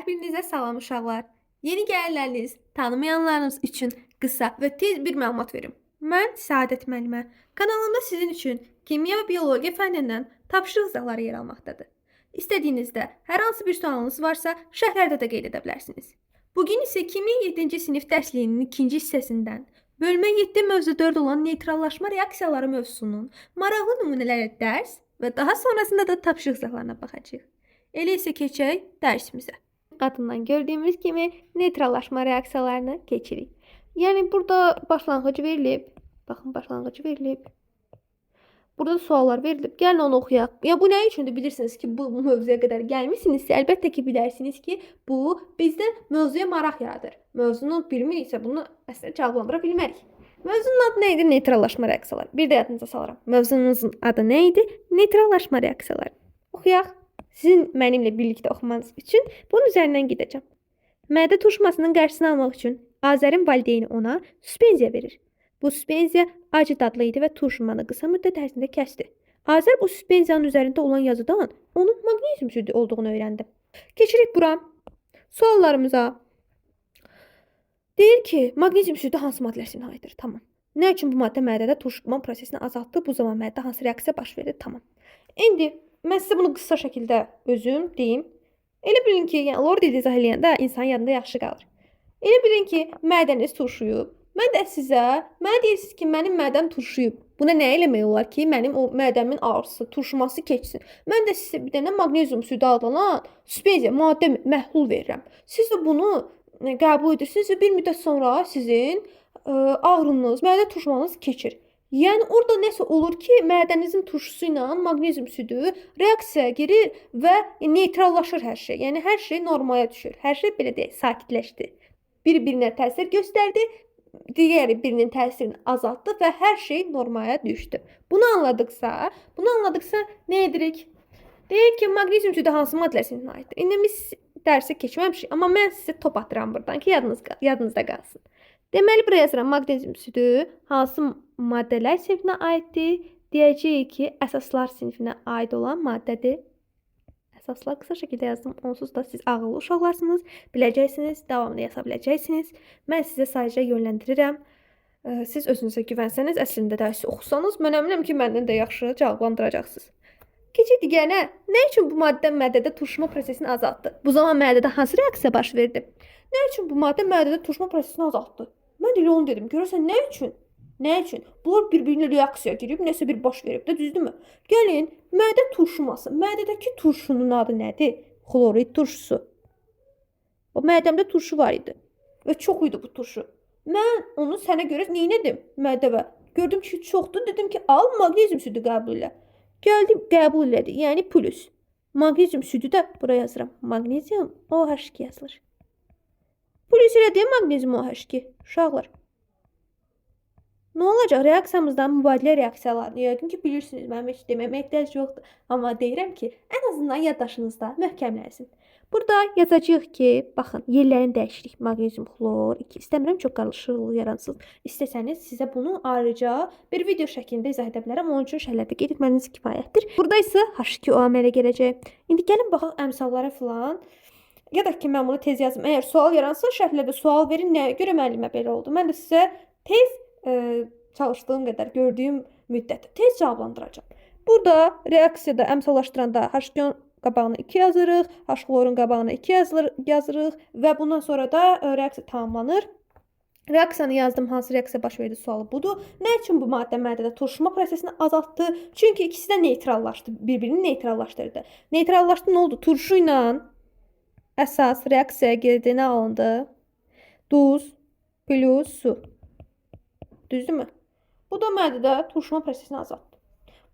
Hər birinizə salam uşaqlar. Yeni gələnləriniz, tanımayanlarınız üçün qısa və tez bir məlumat verim. Mən Səadət müəllimə. Kanalımda sizin üçün kimya və biologiya fənnindən tapşırıq izahları yer almaqdadır. İstədiyinizdə hər hansı bir sualınız varsa şərhlərdə də qeyd edə bilərsiniz. Bugün isə kimya 7-ci sinif dərsliyinin 2-ci hissəsindən bölmə 7 mövzu 4 olan neytrallaşma reaksiyaları mövzusunun maraqlı nümunələri dərs və daha sonrasında da tapşırıq izahlarına baxacağıq. Elə isə keçək dərsimizə. Adından gördüyümüz kimi neytrallaşma reaksiyalarını keçirik. Yəni burada başlanğıc verilib. Baxın, başlanğıc verilib. Burada suallar verilib. Gəlin onu oxuyaq. Ya bu nə üçündür? Bilirsiniz ki, bu mövzuya qədər gəlmişsinizsə, əlbəttə ki, bilərsiniz ki, bu bizdə mövzuya maraq yaradır. Mövzunu bilmiriksə bunu əslində cavablandıra bilmərik. Mövzunun adı nə idi? Neytrallaşma reaksiyaları. Bir də yadınıza salıram. Mövzunuzun adı nə idi? Neytrallaşma reaksiyaları. Oxuyaq. Sizin mənimlə birlikdə oxumanız üçün bunun üzərindən gedəcəm. Mədə turşmasının qarşısını almaq üçün Azərin valideyni ona suspenziya verir. Bu suspenziya acı dadlı idi və turşumanı qısa müddət ərzində kəsdi. Azər bu suspenziyanın üzərində olan yazıdan onun maqnezium südü olduğunu öyrəndi. Keçirik bura. Suallarımıza. Deyir ki, maqnezium südü hansı maddələr sinfinə aiddir? Tamam. Nə üçün bu maddə mədədə turşuma prosesini azaltdı? Bu zaman mədədə hansı reaksiya baş verdi? Tamam. İndi mən sizə bunu qısa şəkildə özüm deyim. Elə bilin ki, yəni lord izah eləyəndə insanın yadında yaxşı qalır. Elə bilin ki, mədəniz turşuyub. Mən də sizə, mənə deyirsiniz ki, mənim mədəm turşuyub. Buna nə eləmək olar ki, mənim o mədəmin ağrısı, turşuması keçsin. Mən də sizə bir dənə maqnezium südü adlanan suspenziya, maddə məhlul verirəm. Siz də bunu qəbul edirsiniz və bir müddət sonra sizin ağrınız, mədə turşumanız keçir. Yəni orada nəsə olur ki, mədənizin turşusu ilə maqnezium südü reaksiyaya girir və neytrallaşır hər şey. Yəni hər şey normaya düşür. Hər şey belə deyək, sakitləşdi. Bir-birinə təsir göstərdi, digəri birinin təsirini azaltdı və hər şey normaya düşdü. Bunu anladıqsa nə edirik? Deyək ki, maqnezium südü hansı maddələr sinfinə aiddir? İndi biz dərsə keçməmişik, amma mən sizə top atıram buradan ki, yadınızda qalsın. Deməli, buraya yazıram maqnezium südü hansı maddələr sinfinə aiddir? Deyəcəyik ki, əsaslar sinfinə aid olan maddədir. Əsaslar qısa şəkildə yazdım. Onsuz da siz ağıllı uşaqlarsınız, biləcəksiniz, davamını yaza biləcəksiniz. Mən sizə sadəcə yönləndirirəm. Siz özünüzə güvənsəniz, əslində dərsi oxusanız, mən əminəm ki, məndən də yaxşı cavablandıracaqsınız. Keçək digərinə. Nə üçün bu maddə mədədə turşuma prosesini azaltdı? Bu zaman mədədə hansı reaksiya baş verdi? Nə üçün bu maddə mədədə turşuma prosesini azaltdı? Mən də onu dedim. Görürsən, nə üçün? Nə üçün? Bunlar bir-birinə reaksiya girib, nəsə bir baş verib də, düzdürmü? Gəlin, mədə turşuması. Mədədəki turşunun adı nədir? Xlorid turşusu. O mədəmdə turşu var idi. Və çox idi bu turşu. Mən onu sənə görə neylədim mədəvə? Gördüm ki, çoxdur. Dedim ki, al maqnezium südü qəbul elə. Gəldim, qəbul elədi. Yəni plus. Maqnezium südü də buraya yazıram. Maqnezium OH2 yazılır. Plus elədi maqnezium OH2. Uşaqlar. Nə olacaq? Reaksiyamızdan mübadilə reaksiyalarını yəqin ki, bilirsiniz. Mənim heç deməyimə ehtiyac yoxdur. Amma deyirəm ki, ən azından yaddaşınızda möhkəmlənsin. Burada yazacağıq ki, baxın, yerlərini dəyişirik. Maqnezium xlor 2. İstəmirəm çox qarışıqlıq yaransın. İstəsəniz sizə bunu ayrıca bir video şəklində izah edə bilərəm. Onun üçün şərhlərdə qeyd etməniz kifayətdir. Burada isə H2O əmələ gələcək. İndi gəlin baxaq əmsallara filan. Ya da ki, mən bunu tez yazım. Əgər sual yaransa, şərhlərdə sual verin. Nəyə görə müəllimə belə oldu? Mən də sizə tez çalışdığım qədər gördüyüm müddətdə tez cavablandıracağım. Burada reaksiyada əmsallaşdıranda H2O qabağına 2 yazırıq, H-xlorun qabağına 2 yazırıq və bundan sonra da reaksiya tamamlanır. Reaksiyanı yazdım, hansı reaksiya baş verdi sualı budur. Nə üçün bu maddə mədədə turşuma prosesini azaltdı? Çünki ikisi də neytrallaşdı, bir-birini neytrallaşdırdı. Neytrallaşdı, nə oldu? Turşu ilə əsas reaksiyaya girdi, nə alındı? Duz plus su. Düzdürmü? Bu da mədədə turşuma prosesini azaltdı.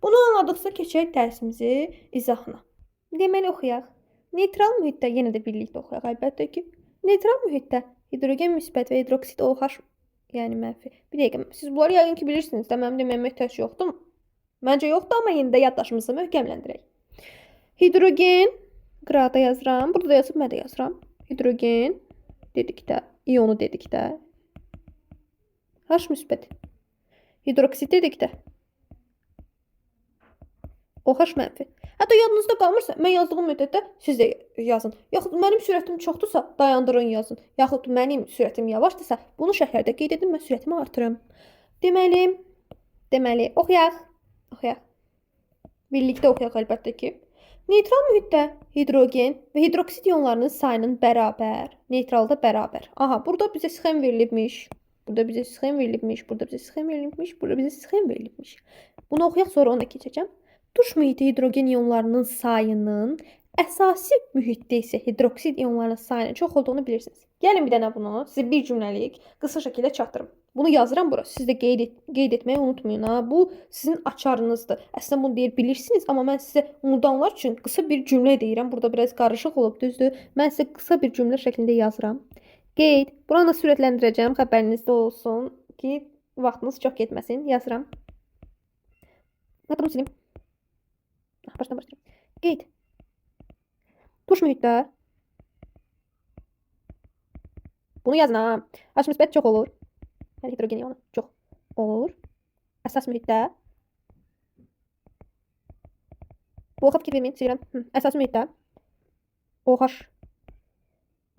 Bunu anladıqsa keçək dərsimizin izahına. Deməli, oxuyaq. Neytral mühitdə, yenə də birlikdə oxuyaq, əlbəttə ki. Neytral mühitdə hidrogen müsbət və hidroksid OH, yəni mənfi. Bir dəqiqə, siz bunları yəqin ki, bilirsiniz də, mənim deməyimə ehtiyac yoxdur. Məncə yoxdur, amma yenə də yaddaşımızı möhkəmləndirək. Hidrogen, qıraqda yazıram, burada da yazıb, mən də yazıram. Hidrogen dedikdə, iyonu dedikdə. H müsbət. Hidroksid dedikdə. OH mənfi. Hətta yadınızda qalmırsa, mən yazdığım müddətdə siz də yazın. Yaxud mənim sürətim çoxdursa, dayandırın yazın. Yaxud mənim sürətim yavaşdırsa, bunu şərhlərdə qeyd edin, mən sürətimi artırım. Deməli, oxuyaq. Birlikdə oxuyaq əlbəttə ki. Neytral mühitdə hidrogen və hidroksid ionlarının sayının bərabər, neytralda bərabər. Aha, burada bizə sxem verilibmiş. Burada bizə sxem verilibmiş. Bunu oxuyaq, sonra onu da keçəcəm. Tuş mühiti hidrogen ionlarının sayının əsasi mühitdə isə hidroksid ionlarının sayının çox olduğunu bilirsiniz. Gəlin bir dənə bunu sizə bir cümləlik qısa şəkildə çatdırım. Bunu yazıram bura. Siz də qeyd etməyi unutmayın ha. Bu sizin açarınızdır. Əslində bunu deyir bilirsiniz, amma mən sizə unudanlar üçün qısa bir cümlə deyirəm. Burada biraz qarışıq olub, düzdür? Mən sizə qısa bir cümlə şəklində yazıram. Qeyd. Buranı sürətləndirəcəm, xəbərinizdə olsun ki, vaxtınız çox getməsin. Yazıram. Bunu silim. Başdan. Qeyd. Tuş mühitdə. Bunu yazın ha. H müsbət çox olur. Yəni hidrogen ionu çox olur. Əsas mühitdə. Bu oxu fikir verməyin, silirəm. Əsas mühitdə. OH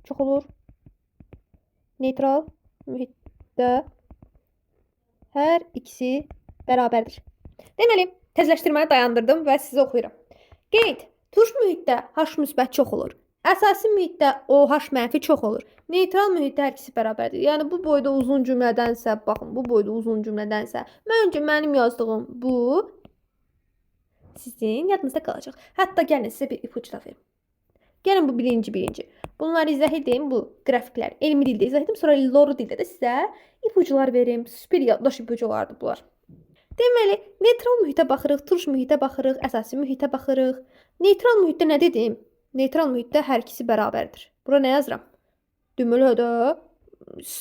çox olur. Neytral mühitdə hər ikisi bərabərdir. Deməli, tezləşdirməni dayandırdım və sizə oxuyuram. Qeyd. Tuş mühitdə H müsbət çox olur. Əsasi mühitdə OH mənfi çox olur. Neytral mühitdə hər ikisi bərabərdir. Yəni bu boyda uzun cümlədənsə, baxın, bu boyda uzun cümlədənsə, məncə mənim yazdığım bu sizin yadınızda qalacaq. Hətta gəlin sizə bir ipucu da verim. Gəlin bu birinci. Bunları izah edeyim, bu qrafiklər. Elmi dildə izah edim, sonra loru dildə də sizə ipucular verim. Super yaddaş ipuculardır bunlar. Deməli, neytral mühitə baxırıq, tuş mühitə baxırıq, əsasi mühitə baxırıq. Neytral mühitdə nə dedim? Neytral mühitdə hər ikisi bərabərdir. Bura nə yazıram? Deməli,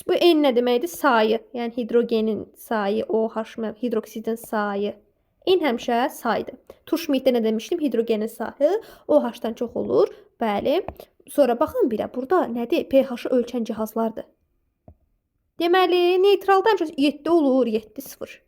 bu N nə deməkdir? Sayı. Yəni hidrogenin sayı, OH hidroksidin sayı. N həmişə sayıdır. Tuş mühitdə nə demişdim? Hidrogenin sayı OH-dan çox olur. Bəli. Sonra baxın bir də burada nədir? pH-ı ölçən cihazlardır. Deməli, neytralda həmişə 7 olur, 7 0.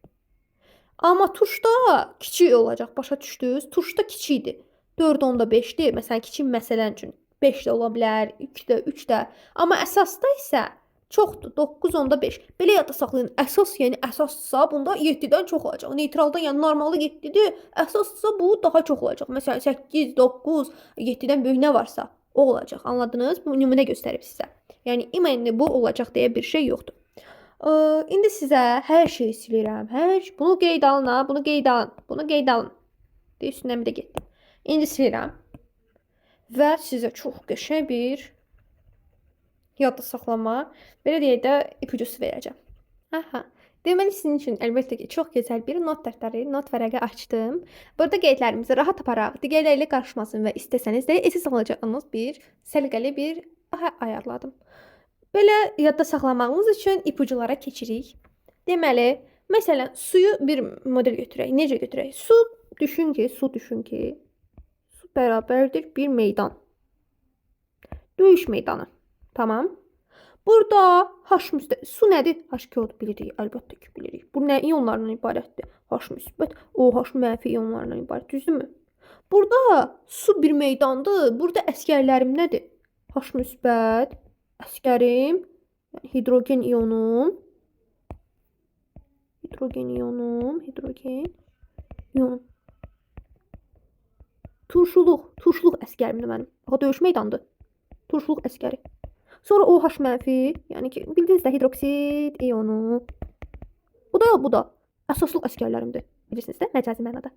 Amma tuşda kiçik olacaq. Başa düşdünüz? Tuşda kiçikdir. 4.5-dir. Məsələn, kiçik məsələn üçün 5 də ola bilər, 2-də, 3-də. Amma əsasda isə çoxdur. 9.5. Belə yadda saxlayın. Əsas, yəni əsassa bunda 7-dən çox olacaq. Neytralda yəni normalda 7-dir. Əsassa bu daha çox olacaq. Məsələn, 8, 9, 7-dən böyük nə varsa o olacaq. Anladınız? Bu nümunə göstərib sizə. Yəni iməndə bu olacaq deyə bir şey yoxdur. İndi sizə hər şeyi silirəm. Bunu qeyd alın ha, bunu qeyd alın. Deyə üstündən bir də getdim. İndi silirəm. Və sizə çox qəşəng bir yadda saxlama, belə deyək də ipucusu verəcəm. Aha. Deməli sizin üçün əlbəttə ki, çox gözəl bir not dəftəri, not vərəqi açdım. Burada qeydlərimizi rahat aparaq, digərləri ilə qarışmasın və istəsəniz də esiz alacağınız bir səliqəli bir ayarladım. Belə yadda saxlamağımız üçün ipuculara keçirik. Deməli, məsələn, suyu bir model götürək. Necə götürək? Su düşün ki, su bərabərdir bir meydan. Döyüş meydanı. Tamam. Burada su nədir? H2O bilirik, əlbəttə ki, bilirik. Bu nə ionlardan ibarətdir? H müsbət, OH mənfi ionlardan ibarət, düzdürmü? Burada su bir meydandır. Burada əskərlərim nədir? H müsbət, əskərim, yəni hidrogen ionum. Turşuluq əskərimdir mənim. Bax, döyüş meydandır. Turşuluq əskəri. Sonra OH mənfi, yəni ki, bildiniz də hidroksid ionu. Bu da əsaslıq əskərlərimdir. Bilirsiniz də, məcazi mənada.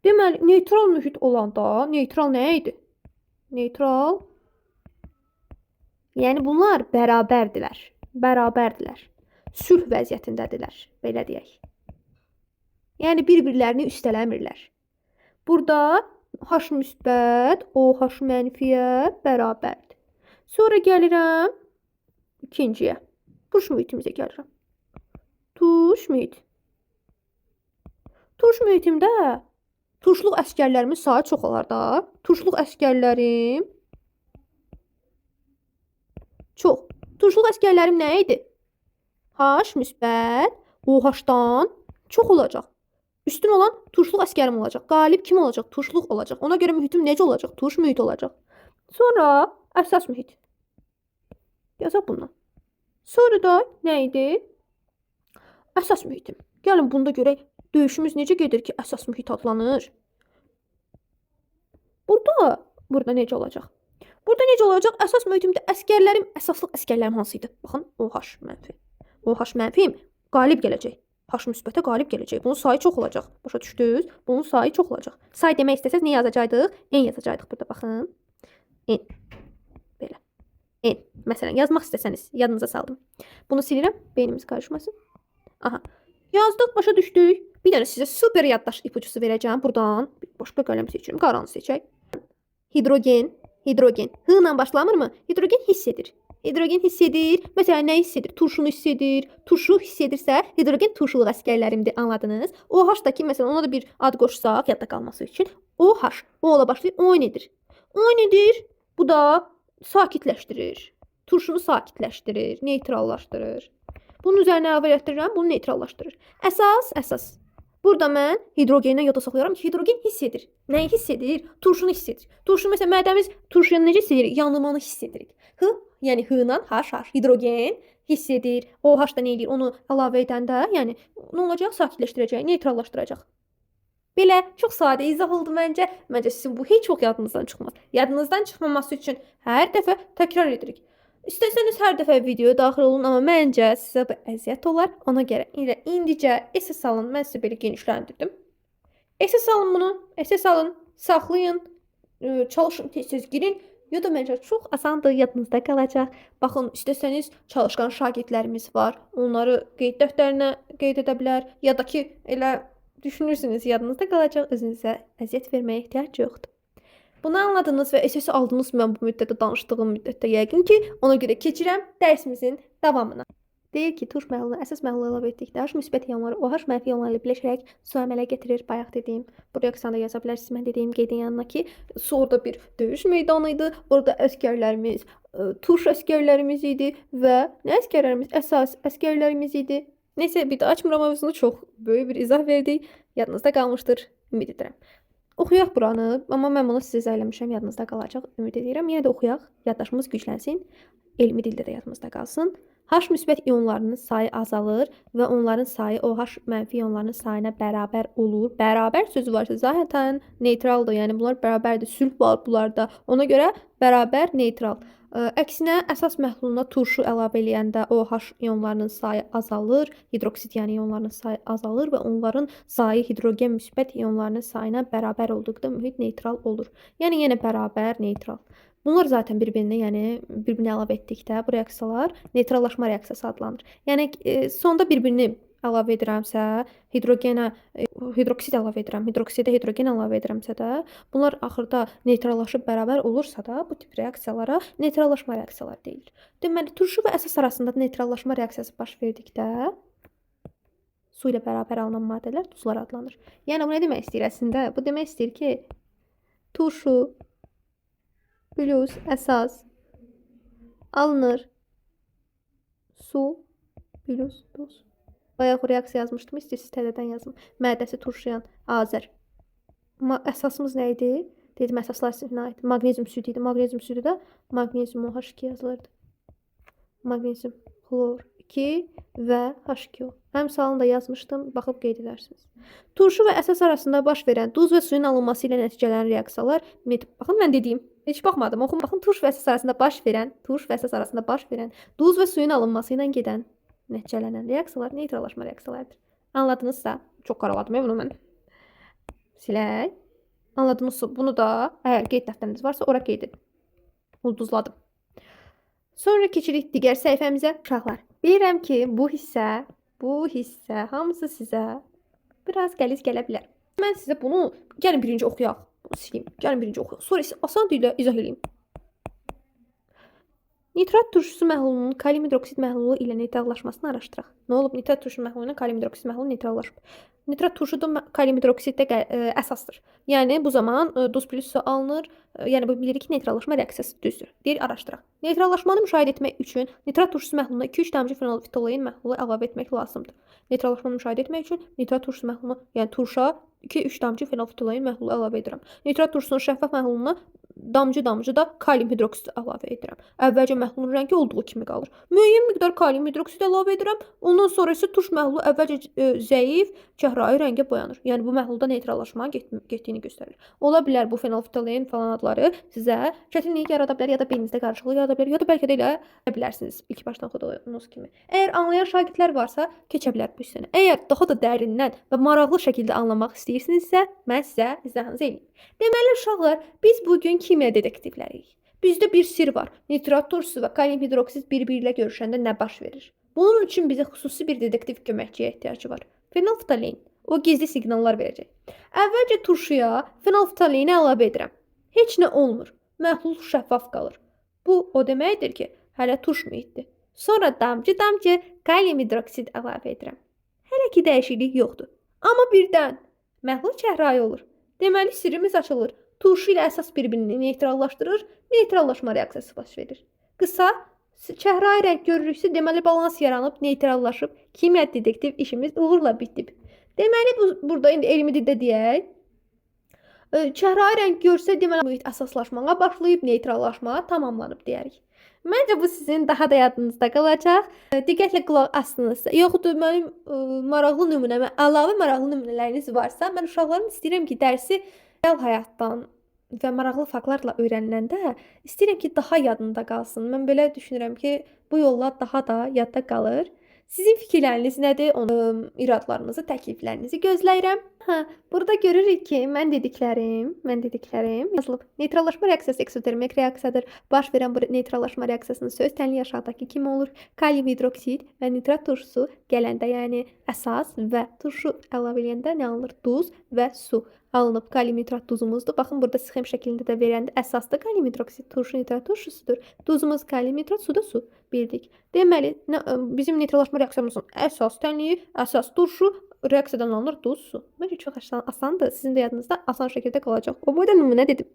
Deməli, neytral mühit olanda, neytral nə idi? Neytral, yəni bunlar bərabərdilər. Sülh vəziyyətindədirlər, belə deyək. Yəni bir-birlərini üstələmirlər. Burada H müsbət, OH mənfiyə bərabərdir. Sonra gəlirəm ikinciyə. Tuş mühitimizə gəlirəm. Tuş mühit. Tuş mühitimdə turşuluq əskərlərimin sayı çox olar da. Turşuluq əskərlərim çox. Turşuluq əskərlərim nə idi? H müsbət, OH-dan çox olacaq. Üstün olan turşuluq əsgərim olacaq. Qalib kim olacaq? Turşuluq olacaq. Ona görə mühitim necə olacaq? Turş mühit olacaq. Sonra əsas mühit. Yazaq bunu. Sonra da nə idi? Əsas mühitim. Gəlin bunda görək döyüşümüz necə gedir ki, əsas mühit adlanır. Burada necə olacaq? Burada necə olacaq? Əsas mühitimdə əsgərlərim, əsaslıq əsgərlərim hansı idi? Baxın, OH mənfi. OH mənfim qalib gələcək. H müsbətə qalib gələcək. Bunun sayı çox olacaq. Başa düşdünüz? Bunun sayı çox olacaq. Say demək istəsəz nə yazacaqdıq? N yazacaqdıq burada baxın. N. Belə. N. Məsələn, yazmaq istəsəniz, yadınıza saldım. Bunu silirəm, beynimiz qarışmasın. Aha. Yazdıq, başa düşdük. Bir dənə sizə super yaddaş ipucusu verəcəm. Buradan başqa qələm seçirim, qaranı seçək. Hidrogen, hidrogen. H ilə başlamırmı? Hidrogen hiss edir. Hidrogen hiss edir. Məsələn, nə hiss edir? Turşunu hiss edir. Turşu hiss edirsə, hidrogen turşuluq əsgərlərimdir, anladınız? OH-dakı məsələn, ona da bir ad qoşsaq, yadda qalması üçün. OH, O-la başlayır, oyn edir. Oyn edir. Bu da sakitləşdirir. Turşunu sakitləşdirir, neytrallaşdırır. Bunun üzərinə əlavə etdirirəm, bunu neytrallaşdırır. Əsas. Burada mən hidrogeni yada saxlayıram ki, hidrogen hiss edir. Nəyi hiss edir? Turşunu hiss edir. Turşu məsələn, mədəmiz turşunu necə hiss edir? Yanılmanı hiss edirik. H, yəni H-la H, hidrogen hiss edir. OH da nə edir? Onu əlavə edəndə, yəni nə olacaq? Sakitləşdirəcək, neytrallaşdıracaq. Belə çox sadə izah oldu məncə. Məncə sizin bu heç çox yadınızdan çıxmaz. Yadınızdan çıxmaması üçün hər dəfə təkrar edirik. İstəsəniz hər dəfə videoya daxil olun, amma məncə sizə bu əziyyət olar. Ona görə indicə SS alın. Mən sizə belə genişləndirdim. SS alın bunu, SS alın, saxlayın, çalışın, tez-tez girin. Ya da məncə çox asandır, yadınızda qalacaq. Baxın, istəsəniz çalışqan şagirdlərimiz var. Onları qeyd dəftərinə qeyd edə bilər. Ya da ki, elə düşünürsünüz, yadınızda qalacaq. Özünüzə əziyyət verməyə ehtiyac yoxdur. Bunu anladınız və SS aldınız mən bu müddətdə danışdığım müddətdə yəqin ki, ona görə keçirəm dərsimizin davamına. Deyir ki, turş məhlulunu əsas məhlula əlavə etdikdə H müsbət ionları OH mənfi ionları ilə birləşərək su əmələ gətirir. Bayaq dediyim, buraya qısanda yaza bilərsiniz. Mən dediyim qeydin yanına ki, su orada bir döyüş meydanı idi. Orada əsgərlərimiz, turş əsgərlərimiz idi və nə əsgərlərimiz? Əsas əsgərlərimiz idi. Neysə, bir də açmıram mövzunu, çox böyük bir izah verdik. Yadınızda qalmışdır, ümid edirəm. Oxuyaq buranı, amma mən bunu sizə izah yadınızda qalacaq, ümid edirəm. Yenə də oxuyaq, yaddaşımız güclənsin, elmi dildə də yadımızda qalsın. H müsbət ionlarının sayı azalır və onların sayı OH mənfi ionlarının sayına bərabər olur. Bərabər sözü varsa zaten neytraldır, yəni bunlar bərabərdir, sülh var bunlarda. Ona görə bərabər neytral. Əksinə, əsas məhluluna turşu əlavə eləyəndə OH ionlarının sayı azalır, hidroksid yəni ionlarının sayı azalır və onların sayı hidrogen müsbət ionlarının sayına bərabər olduqda mühit neytral olur. Yəni yenə bərabər neytral. Bunlar zaten bir-birinə əlavə etdikdə bu reaksiyalar neytrallaşma reaksiyası adlanır. Yəni sonda bir-birini əlavə edirəmsə, hidroksid əlavə edirəm, hidroksidə hidrogen əlavə edirəmsə də, bunlar axırda neytrallaşıb bərabər olursa da, bu tip reaksiyalara neytrallaşma reaksiyaları deyilir. Deməli, turşu və əsas arasında neytrallaşma reaksiyası baş verdikdə, su ilə bərabər alınan maddələr duzlar adlanır. Yəni, bu nə demək istəyir əslində? Bu demək istəyir ki, turşu plus əsas alınır, su plus duz. Bayaq reaksiya yazmışdım, istəyirsiniz təzədən yazım. Mədəsi turşuyan Azər. Əsasımız nə idi? Dedim, əsaslar sizinə aid. Magnezium südü idi. Magnezium südü də magnezium OH2 yazılırdı. Magnezium xlor 2 və H2O. Əmsalını da yazmışdım, baxıb qeyd edərsiniz. Turşu və əsas arasında baş verən duz və suyun alınması ilə nəticələnən reaksiyalar, baxın mən dediyim, heç baxmadım, oxum, baxın turş və əsas arasında baş verən duz və suyun alınması ilə gedən nəticələnən reaksiyalar neytrallaşma reaksiyalarıdır. Anladınızsa, çox qaraladım bunu mən. Silək. Anladınızsa, bunu da əgər qeyd dəftəriniz varsa, ora qeyd edin. Ulduzladım. Sonra keçirik digər səhifəmizə. Uşaqlar, bilirəm ki, bu hissə hamısı sizə biraz qəliz gələ bilər. Mən sizə bunu, gəlin birinci oxuyaq. Bunu sileyim, gəlin birinci oxuyaq. Sonra isə asan dillə izah edeyim. Nitrat turşusu məhlulunun kalium hidroksid məhlulu ilə neytrallaşmasını araşdıraq. Nə olub? Nitrat turşusu məhlulu ilə kalium hidroksid məhlulu neytrallaşıb. Nitrat turşu da kalium hidroksiddə əsasdır. Yəni bu zaman duz plus su alınır. Yəni bu bilirik ki, neytrallaşma reaksiyası düzdür. Deyir araşdıraq. Neytrallaşmanı müşahidə etmək üçün nitrat turşusu məhluluna 2-3 damcı fenolftalein məhlulu əlavə etmək lazımdır. Neytrallaşmanı müşahidə etmək üçün nitrat turşusu məhluluna, yəni turşa 2-3 damcı fenolftalein məhlulu əlavə edirəm. Nitrat turşusunun şəffaf məhluluna damcı da kalium hidroksid əlavə edirəm. Əvvəlcə məhlulun rəngi olduğu kimi qalır. Müəyyən miqdar kalium hidroksid əlavə edirəm. Ondan sonra isə turş məhlulu əvvəlcə zəif, çəhrayı rəngə boyanır. Yəni bu məhlulda neytrallaşmanın getdiyini göstərir. Ola bilər bu fenolftalein falan adları sizə çətinlik yarada bilər, ya da beyninizdə qarışıqlıq yarada bilər, ya da bəlkə də elə bilərsiniz ilk başdan oxuduğunuz kimi. Əgər anlayan şagirdlər varsa, keçə bilər bu hissəni. Əgər daha da dərindən və maraqlı şəkildə anlamaq istəyirsinizsə, mən sizə izahınızı eləyim. Deməli uşaqlar, biz bu gün kimya detektivləriyik. Bizdə bir sir var. Nitrat turşusu və kalium hidroksid bir-biri ilə görüşəndə nə baş verir? Bunun üçün bizə xüsusi bir detektiv köməkçiyə ehtiyacı var. Fenolftalein. O gizli siqnallar verəcək. Əvvəlcə turşuya fenolftaleini əlavə edirəm. Heç nə olmur. Məhlul şəffaf qalır. Bu o deməkdir ki, hələ turş mühitdir. Sonra damcı-damcı kalium hidroksid əlavə edirəm. Hələ ki dəyişiklik yoxdur. Amma birdən məhlul çəhrayı olur. Deməli sirrimiz açılır. Turşu ilə əsas bir-birini neytrallaşdırır, neytrallaşma reaksiyası baş verir. Qısa, çəhrayı rəng görürüksə, deməli balans yaranıb, neytrallaşıb, kimya detektiv işimiz uğurla bitib. Deməli burada indi elmi dildə deyək, çəhrayı rəng görsə, deməli mühit əsaslaşmağa başlayıb, neytrallaşmağa tamamlanıb deyərik. Məncə bu sizin daha da yadınızda qalacaq. Diqqətlə qulaq asdınızsa, yoxud mənim maraqlı nümunəmə, əlavə maraqlı nümunələriniz varsa, mən uşaqların istəyirəm ki, dərsi real həyatdan və maraqlı faktlarla öyrəniləndə istəyirəm ki, daha yadında qalsın. Mən belə düşünürəm ki, bu yolla daha da yadda qalır. Sizin fikirləriniz nədir? Onu iradlarınızı, təkliflərinizi gözləyirəm. Burada görürük ki, mən dediklərim yazılıb. Neytrallaşma reaksiyası eksotermik reaksiyadır. Baş verən bu neytrallaşma reaksiyasının söz tənliyi aşağıdakı kimi olur. Kalium hidroksid və nitrat turşusu gələndə, yəni əsas və turşu əlavə edəndə nə alınır? Duz və su alınıb. Kalium nitrat duzumuzdur. Baxın, burada sxem şəklində də verəndə əsasda kalium hidroksid, turşu nitrat turşusudur. Duzumuz kalium nitrat, su da su bildik. Deməli, bizim neytrallaşma reaksiyamızın əsas tənliyi, əsas turşu, reaksiyadan alınır duz, su. Məncə çox asandır. Sizin də yadınızda asan şəkildə qalacaq. O boyda nümunə dedim.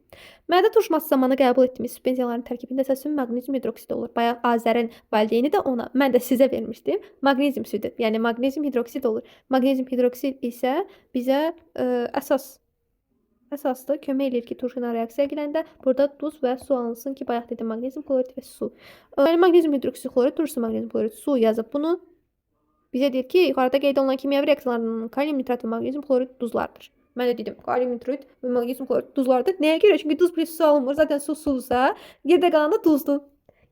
Mədə turşması zamanı qəbul etdiyimiz suspenziyaların tərkibində əsasən maqnezium hidroksid olur. Bayaq Azərin valideyni də ona, mən də sizə vermişdim. Maqnezium südü, yəni maqnezium hidroksid olur. Maqnezium hidroksid isə bizə əsasda kömək edir ki, turşu ilə reaksiya girəndə burada duz və su alınsın ki, bayaq dedim maqnezium klorid və su. Yəni maqnezium hidroksid klorid, turşu maqnezium klorid, su yazıb bunu. Bizə deyir ki, yuxarıda qeyd olunan kimyəvi reaksiyalarının kalium nitrat və maqnezium klorid duzlardır. Mən də dedim, kalium nitrat və maqnezium klorid duzlardır. Nəyə görə? Çünki duz plus su alınmır. Zaten su suysa, yerdə qalan da duzdur.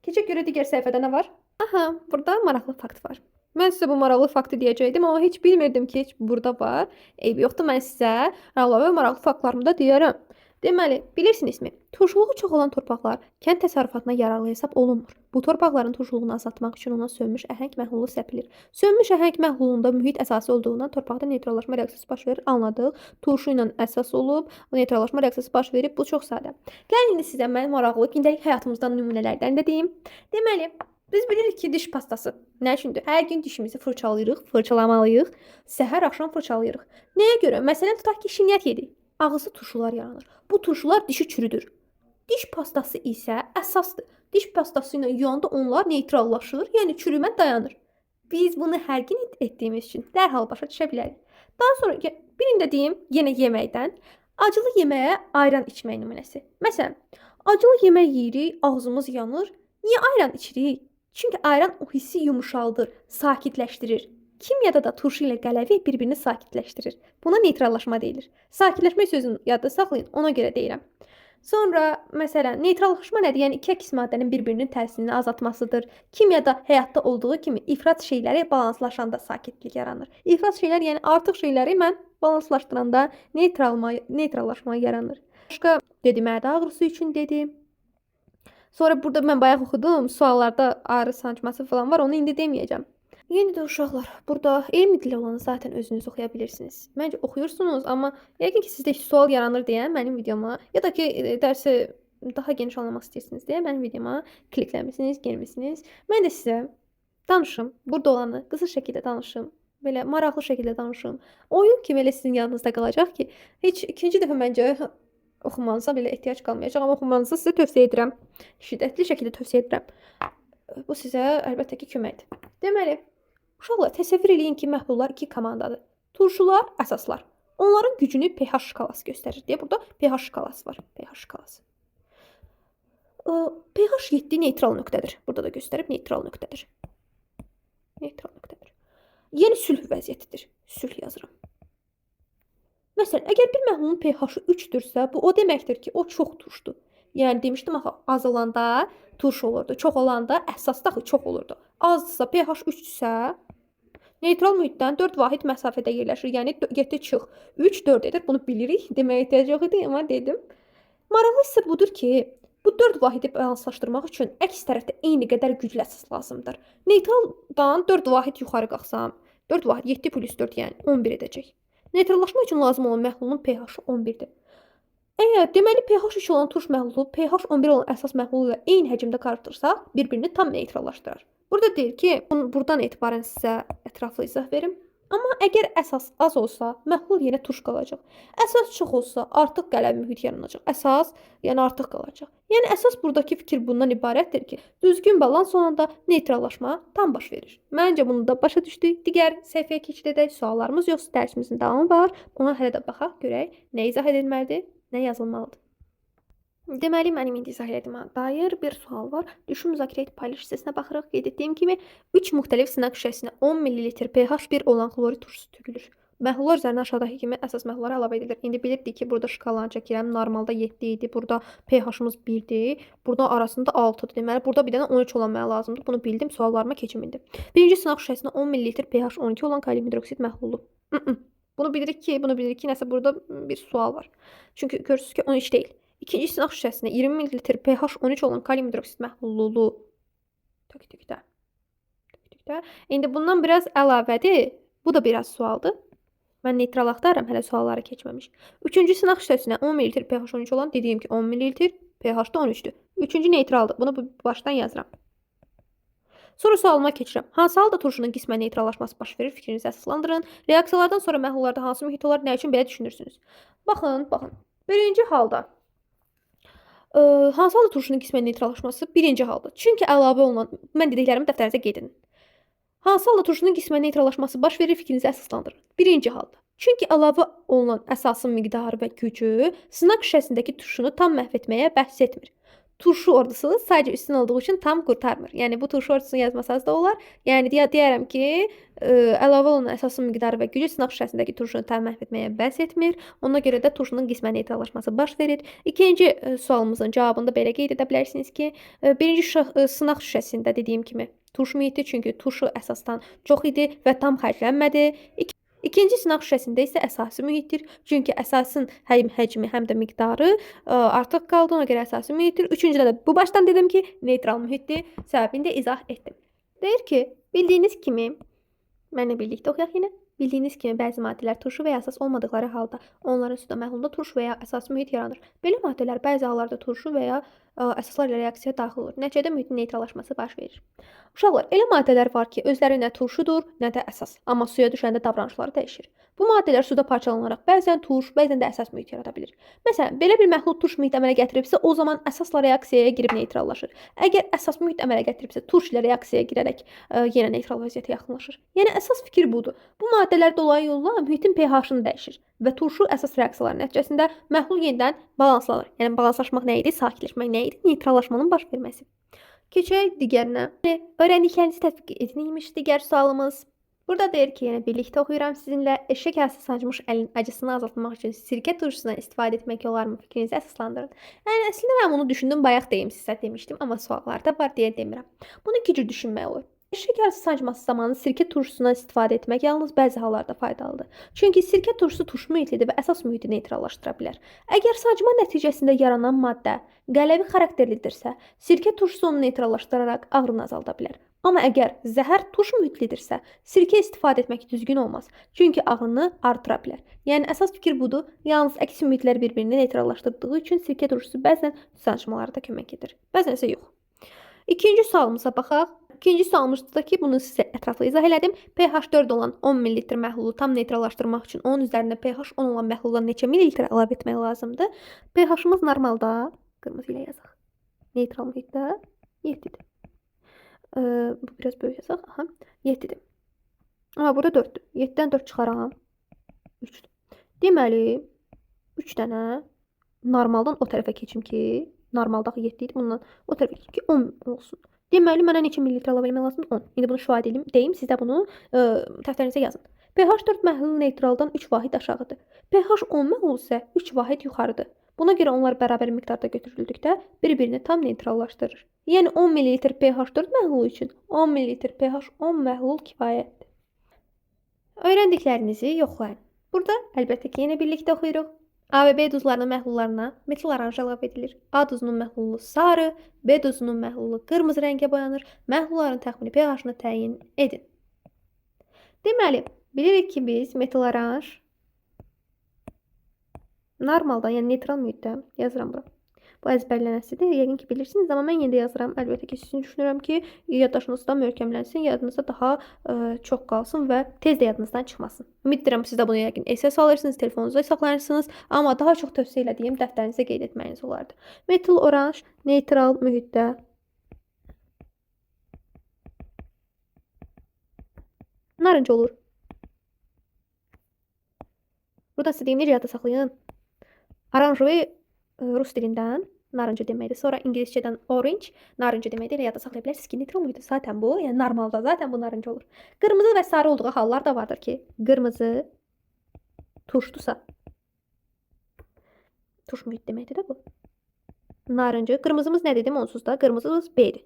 Keçək görə digər səhifədə nə var? Aha, burada maraqlı fakt var. Mən sizə bu maraqlı faktı deyəcəkdim, amma heç bilmirdim ki, heç burada var. Eybi yoxdur, mən sizə əlavə maraqlı faktlarımı da deyərəm. Deməli, bilirsinizmi? Turşuluğu çox olan torpaqlar kənd təsərrüfatına yararlı hesab olunmur. Bu torpaqların turşuluğunu azaltmaq üçün ona sönmüş əhəng məhlulu səpilir. Sönmüş əhəng məhlulunda mühit əsası olduğundan torpaqda neytrallaşma reaksiyası baş verir. Anladıq. Turşu ilə əsas olub, neytrallaşma reaksiyası baş verib. Bu çox sadə. Gəlin indi sizə mən maraqlı gündəlik həyatımızdan nümunələrdən də deyim. Deməli, biz bilirik ki, diş pastası nə üçündür? Hər gün dişimizi fırçalamalıyıq. Səhər axşam fırçalayırıq. Nəyə görə? Məsələn, tutaq ki, şinyət yedik. Ağızda turşular yaranır. Bu turşular dişi çürüdür. Diş pastası isə əsasdır. Diş pastası ilə yuyanda onlar neytrallaşır, yəni çürümə dayanır. Biz bunu hər gün etdiyimiz üçün dərhal başa düşə bilərik. Daha sonra birində deyim, yenə yeməkdən, acılı yeməyə ayran içmək nümunəsi. Məsələn, acılı yemək yeyirik, ağzımız yanır. Niyə ayran içirik? Çünki ayran o hissi yumuşaldır, sakitləşdirir. Kimyada da turşu ilə qələvi bir-birini sakitləşdirir. Buna neytrallaşma deyilir. Sakitləşmək sözünü yadda saxlayın, ona görə deyirəm. Sonra, məsələn, neytrallaşma nədir? Yəni, iki əks maddənin bir-birinin təsirini azaltmasıdır. Kimyada həyatda olduğu kimi ifrat şeyləri balanslaşanda sakitlik yaranır. İfrat şeylər, yəni artıq şeyləri mən balanslaşdıranda neytrallaşma yaranır. Başqa dedim, mədə ağrısı üçün dedim. Sonra burada mən bayaq oxudum, suallarda ağrı sancması falan var, onu indi deməyəcəm. Yeni də uşaqlar, burada elmi dili olanı zaten özünüz oxuya bilirsiniz. Məncə oxuyursunuz, amma yəqin ki, sizdə sual yaranır deyən mənim videoma, ya da ki, dərsi daha geniş anlamaq istəyirsiniz deyə mənim videoma klikləmisiniz, girmisiniz. Mən də sizə danışım, burada olanı qısa şəkildə danışım, belə maraqlı şəkildə danışım. Oyun kimi elə sizin yadınızda qalacaq ki, heç ikinci dəfə məncə oxumanıza belə ehtiyac qalmayacaq, amma oxumanızı sizə tövsiyə edirəm. Şiddətli şəkildə tövsiyə edirəm. Bu sizə əlbəttə ki, köməkdir. Deməli, uşaqlar təsəvvür eləyin ki, məhlullar iki komandadır. Turşular, əsaslar. Onların gücünü pH şkalası göstərir deyə burada pH şkalası var. pH şkalası. pH 7 neytral nöqtədir. Burada da göstərib neytral nöqtədir. Neytral nöqtədir. Yəni sülh vəziyyətidir. Sülh yazıram. Məsələn, əgər bir məhlulun pH-ı 3-dürsə, bu o deməkdir ki, o çox turşdur. Yəni demişdim axı, az olanda turş olurdu, çox olanda əsasda axı çox olurdu. Azdırsa, pH 3-dürsə, neytral mühitdən 4 vahid məsafədə yerləşir. Yəni 7 çıx 3 4 edir. Bunu bilirik. Deməyə ehtiyac yox idi, amma dedim. Maraqlı isə budur ki, bu 4 vahidi balanslaşdırmaq üçün əks tərəfdə eyni qədər güclü əsas lazımdır. Neytraldan 4 vahid yuxarı qalxsam, 4 vahid 7 + 4 yəni 11 edəcək. Neytrallaşma üçün lazım olan məhlulun pH-ı 11-dir. Əgər deməli pH 3 olan turş məhlulu pH 11 olan əsas məhlulu ilə eyni həcmdə qarışdırsaq, bir-birini tam neytrallaşdırır. Burada deyir ki, buradan etibarən sizə ətraflı izah verim. Amma əgər əsas az olsa, məhlul yenə turş qalacaq. Əsas çox olsa, artıq qələmi mühit yaranacaq. Əsas, yəni artıq qalacaq. Yəni əsas buradakı fikir bundan ibarətdir ki, düzgün balans olanda neytrallaşma tam baş verir. Məncə bunu da başa düşdük. Digər səhifəyə keçid edək. Suallarımız yoxsa dərsimizin davamı var. Ona hələ də baxaq, görək nə izah edilməlidir, nə yazılmalıdır. Deməli, mənim indi izah etdiyimə dair bir sual var. Düşün müzakirə et paylaş hissəsinə baxırıq. Qeyd etdiyim kimi 3 müxtəlif sınaq şüşəsinə 10 ml pH 1 olan xlorid turşusu tökülür. Məhlullar üzərinə aşağıdakı kimi əsas məhlullar əlavə edilir. İndi bilirdik ki, burada şkalanı çəkirəm. Normalda 7 idi. Burada pH-ımız 1-dir. Burada arasında 6-dır. Deməli, burada bir dənə 13 olan mənə lazımdır. Bunu bildim. Suallarıma keçim indi. Birinci sınaq şüşəsinə 10 ml pH 12 olan kalium hidroksid məhlulu. Bunu bilirik ki, nəsə burada bir sual var. Çünki görürsünüz ki, 13 deyil. İkinci sınaq şüşəsinə 20 ml pH 13 olan kalium hidroksid məhlulu tökdükdə. İndi bundan biraz əlavədir. Bu da biraz sualdır. Mən neytral axtarıram, hələ suallara keçməmiş. Üçüncü sınaq şüşəsinə 10 ml pH 13 olan, dediyim ki 10 ml pH da 13-dür. Üçüncü neytraldır. Bunu başdan yazıram. Sonra sualıma keçirəm. Hansı halda turşunun qismən neytrallaşması baş verir? Fikrinizi əsaslandırın. Reaksiyalardan sonra məhlullarda hansı mühit olar? Nə üçün belə düşünürsünüz? Baxın. Birinci halda hansı halda turşunun qismən neytrallaşması? Birinci halda. Çünki əlavə olunan, mən dediklərimi dəftərinizə qeyd edin. Hansı halda turşunun qismən neytrallaşması baş verir? Fikrinizi əsaslandırın. Birinci halda. Çünki əlavə olunan əsasın miqdarı və gücü sınaq şüşəsindəki turşunu tam məhv etməyə bəhs etmir. Turşu ordusu sadəcə üstün olduğu üçün tam qurtarmır. Yəni bu turşu ordusunu yazmasanız da olar. Yəni deyərəm ki, əlavə olunan əsasın miqdarı və gücü sınaq şüşəsindəki turşunu tam məhv etməyə bəhs etmir. Ona görə də turşunun qismən neytrallaşması baş verir. İkinci sualımızın cavabında belə qeyd edə bilərsiniz ki, birinci sınaq şüşəsində dediyim kimi turşu mühiti, çünki turşu əsasdan çox idi və tam xərclənmədi. İkinci sınaq şüşəsində isə əsasi mühitdir. Çünki əsasın həm həcmi, həm də miqdarı artıq qaldı. Ona görə əsasi mühitdir. Üçüncüdə də bu başdan dedim ki, neytral mühitdir. Səbəbini də izah etdim. Deyir ki, bildiyiniz kimi, mənlə birlikdə oxuyaq yenə. Bildiyiniz kimi bəzi maddələr turşu və ya əsas olmadıqları halda onların suda məhlulunda turşu və ya əsas mühit yaranır. Belə maddələr bəzi hallarda turşu və ya əsaslar ilə reaksiyaya daxil olur. Nəticədə mühitin neytrallaşması baş verir. Uşaqlar, elə maddələr var ki, özləri nə turşudur, nə də əsas. Amma suya düşəndə davranışları dəyişir. Bu maddələr suda parçalanaraq bəzən turş, bəzən də əsas mühit yarada bilir. Məsələn, belə bir məhlul turş mühit əmələ gətiribsə, o zaman əsasla reaksiyaya girib neytrallaşır. Əgər əsas mühit əmələ gətiribsə, turş ilə reaksiyaya girərək yenə neytral vəziyyətə yaxınlaşır. Yəni əsas fikir budur. Bu maddələr dolayı yolla mühitin pH-ını dəyişir və turşu əsas reaksiyalar nəticəsində məhlul yenidən balanslanır. Yəni balanslaşmaq nə idi? Sakitləşmək nə idi? Neytrallaşmanın baş verməsi. Keçək digərinə. Öyrəndiklərinizi tətbiq edin imiş digər sualımız. Burada deyir ki, yəni birlikdə oxuyuram sizinlə. Eşək həsi sancmış əlin acısını azaltmaq üçün sirkə turşusundan istifadə etmək olarmı? Fikrinizi əsaslandırın. Yəni əslində mən bunu düşündüm, bayaq deyim sizə demişdim, amma suallarda var deyə demirəm. Bunu iki cür düşünmək olur. Eşək həsi sancması zamanı sirkə turşusundan istifadə etmək yalnız bəzi hallarda faydalıdır. Çünki sirkə turşusu turş mühitlidir və əsas mühiti neytrallaşdıra bilər. Əgər sancma nəticəsində yaranan maddə qələvi xarakterlidirsə, sirkə turşusu onu neytrallaşdıraraq ağrını azalda bilər. Amma əgər zəhər turş mühitlidirsə, sirkə istifadə etmək düzgün olmaz. Çünki ağrını artıra bilər. Yəni əsas fikir budur. Yalnız əks mühitlər bir-birini neytrallaşdırdığı üçün sirkə turşusu bəzən sancmalarda kömək edir. Bəzən isə yox. İkinci sualımıza baxaq. İkinci sualımızda ki, bunu sizə ətraflı izah elədim. pH 4 olan 10 ml məhlulu tam neytrallaşdırmaq üçün onun üzərində pH 10 olan məhluldan neçə mililitr əlavə etmək lazımdır? pH-ımız normalda, qırmızı ilə yazaq. Neytral mühitdə 7-dir. Bu biraz böyük yazaq. Aha, 7-dir. Amma burada 4-dür. 7-dən 4 çıxaram. 3-dür. Deməli, 3 dənə normaldan o tərəfə keçim ki, normaldağı 7 idi. Bundan o tərəfə keçim ki, 10 olsun. Deməli, mənə neçə mililitr əlavə etmək lazımdır? 10. İndi bunu şübhə deyim. Siz də bunu dəftərinizə yazın. pH 4 məhlulu neytraldan 3 vahid aşağıdır. pH 10 məhlulu isə 3 vahid yuxarıdır. Buna görə onlar bərabər miqdarda götürüldükdə bir-birini tam neytrallaşdırır. Yəni 10 ml pH 4 məhlulu üçün 10 ml pH 10 məhlul kifayətdir. Öyrəndiklərinizi yoxlayın. Burada əlbəttə ki, yenə birlikdə oxuyuruq. A və B duzlarının məhlullarına metil oranj əlavə edilir. A duzunun məhlulu sarı, B duzunun məhlulu qırmızı rəngə boyanır. Məhlulların təxmini pH-ını təyin edin. Deməli, bilirik ki, biz metil oranj normalda, yəni neytral mühitdə yazıram bura. Bu əzbərlənəsidir. Yəqin ki, bilirsiniz, amma mən yenə də yazıram. Əlbəttə ki, sizin düşünürəm ki, yaddaşınızda möhkəmlənsin, yadınızda daha çox qalsın və tez də yadınızdan çıxmasın. Ümid edirəm, siz də bunu yəqin SS alırsınız, telefonunuzda saxlayırsınız, amma daha çox tövsiyə elədiyim dəftərinizə qeyd etməyiniz olardı. Metil oranj neytral mühitdə narıncı olur. Burada sizə deyim, necə yadda saxlayın? Oranjovi rus dilindən narıncı deməkdir. Sonra ingiliscədən orange, narıncı deməkdir. Elə yadda saxlaya bilərsiniz ki, neytral mühitdə zaten bu, yəni normalda zaten bu narıncı olur. Qırmızı və sarı olduğu hallar da vardır ki, qırmızı turşdursa, turş mühit deməkdir də bu. Narıncı, qırmızımız nə dedim onsuz da? Qırmızımız B-dir.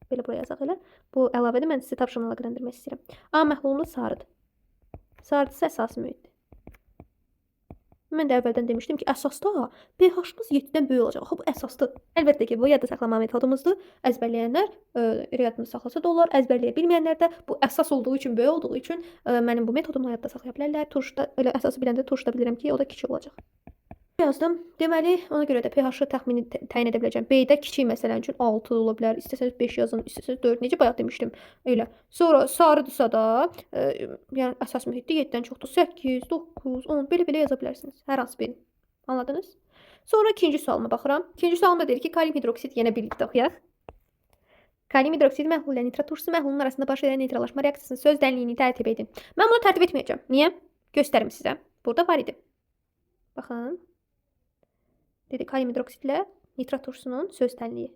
Belə buraya yazaq elə. Bu əlavədə mən sizə tapşırımla əlaqələndirmək istəyirəm. A məhlulumuz sarıdır. Sarıdırsa əsas mühitdir. Mən də əvvəldən demişdim ki, əsasda pH-ımız 7-dən böyük olacaq. Bu əsasdır. Əlbəttə ki, bu yadda saxlama metodumuzdur. Əzbərləyənlər yadında saxlasa da olar. Əzbərləyə bilməyənlər də bu əsas olduğu üçün, böyük olduğu üçün mənim bu metodumla yadda saxlaya bilərlər. Turşda elə əsası biləndə turşda bilirəm ki, o da kiçik olacaq. Yazdım. Deməli, ona görə də pH-ı təxmini təyin edə biləcəm. B-də kiçik məsələn üçün 6 ola bilər. İstəsəniz 5 yazın, istəsəniz 4. Necə bayaq demişdim. Elə. Sonra sarıdırsa da, yəni əsas mühitdə 7-dən çoxdur. 8, 9, 10 belə yaza bilərsiniz. Hər hansı birini. Anladınız? Sonra ikinci sualıma baxıram. İkinci sualımda deyir ki, kalium hidroksid yenə birlikdə oxuyaq. Kalium hidroksid məhlulu ilə nitrat turşusu məhlulunun arasında baş verən neytrallaşma reaksiyasının söz dənliyini tərtib edin. Mən bunu tərtib etməyəcəm. Niyə? Göstərim sizə. Burada var idi. Baxın. Dedi kalium hidroksid ilə nitrat turşusunun söz tənliyi.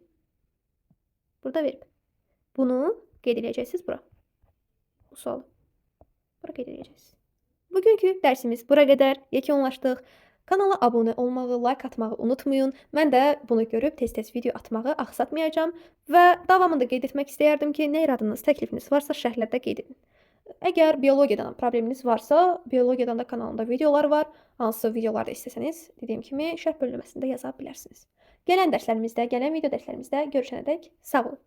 Burada verib. Bunu qeyd edəcəksiniz bura. Bu sualı. Bura qeyd edəcəksiniz. Bugünkü dərsimiz bura qədər yekunlaşdıq. Kanala abunə olmağı, like atmağı unutmayın. Mən də bunu görüb tez-tez video atmağı axsatmayacağam və davamında qeyd etmək istəyərdim ki, nə iradınız, təklifiniz varsa şərhlərdə qeyd edin. Əgər biologiyadan probleminiz varsa, biologiyadan da kanalımda videolar var. Hansı videolarda istəsəniz, dediyim kimi, şərh bölməsində yaza bilərsiniz. Gələn dərslərimizdə, gələn video dərslərimizdə görüşənədək sağ olun.